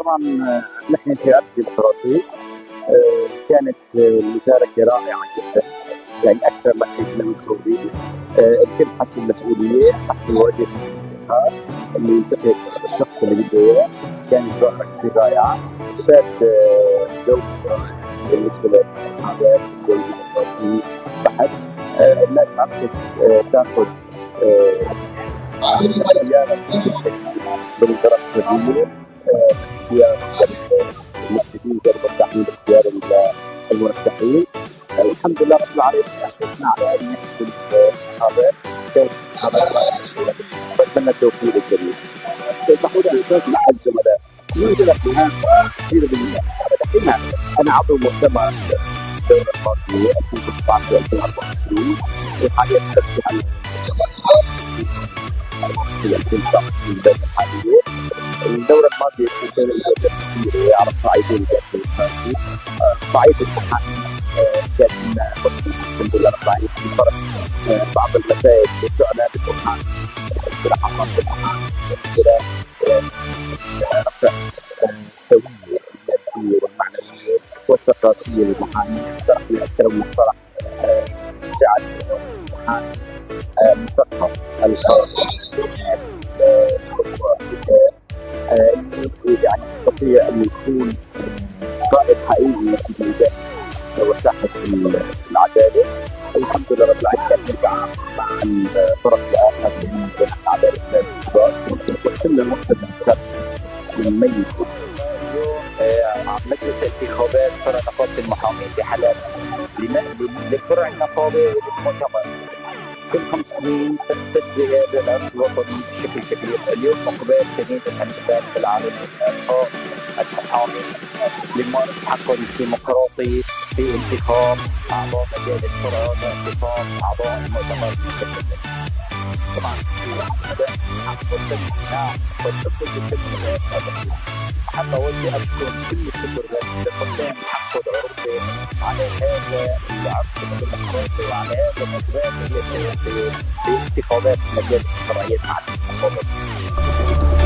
طبعا نحن في عرس ديمقراطي. كانت المشاركة رائعة جدا، يعني أكثر ما كنا متصورين. الكل حسب المسؤولية، حسب الواجب الانتخاب، اللي ينتخب الشخص اللي بده إياه. كانت ظاهرة كثير رائعة، ساد جو رائع بالنسبة للانتخابات والديمقراطية بحت. الناس عرفت تاخذ اختيارات بشكل سليم بالقرارات الفردية، اختيار المرشدين قبل التحديد، اختيار المرشحين. الحمد لله رب العالمين أشرفنا على أن نحصل الانتخابات. كانت انتخابات رائعة، بتمنى التوفيق للجميع. اسمحوا لي أن مع الزملاء يوجد مهام كثيرة بالانتخابات. أنا عضو مؤتمر الدورة الماضية 2019 2024، وحاليا أشرف على في 2019 الدورة الحالية. الدورة الماضية في سنة كثيرة على الصعيدين الفردي. صعيد المحامين كان مسؤول الحمد لله رب العالمين في فرق بعض المسائل بتعنى بالمحامي، مشكلة حصل بالمحامي، مشكلة رفع السوية المادية والمعنوية والثقافية للمحامي. اقترح من أكثر من مقترح جعل المحامي مثقف يعني يستطيع أن يكون قائد حقيقي في ميدان وساحة العدالة. الحمد لله رب العالمين نرجع مع الطرف الآخر من العدالة السابقة، وصلنا نوصل للكتاب المميز. مجلس الانتخابات فرع نقابة المحامين بحلب للفرع النقابي وللمؤتمر كل 5 سنين تجري هذا العرس الوطني بشكل كبير. اليوم عقبال جميع الانتخابات في العالم الإلقاء المحامي لممارسة حقه الديمقراطي في انتخاب أعضاء مجالس الشورى وانتخاب أعضاء المؤتمر. طبعا حتى أوجه أشكر كل الشكر لقدام محمد عروبي على هذا العرس الديمقراطي وعلى هذا الإقبال التي في انتخابات مجالس الشرعية مع الحكومة.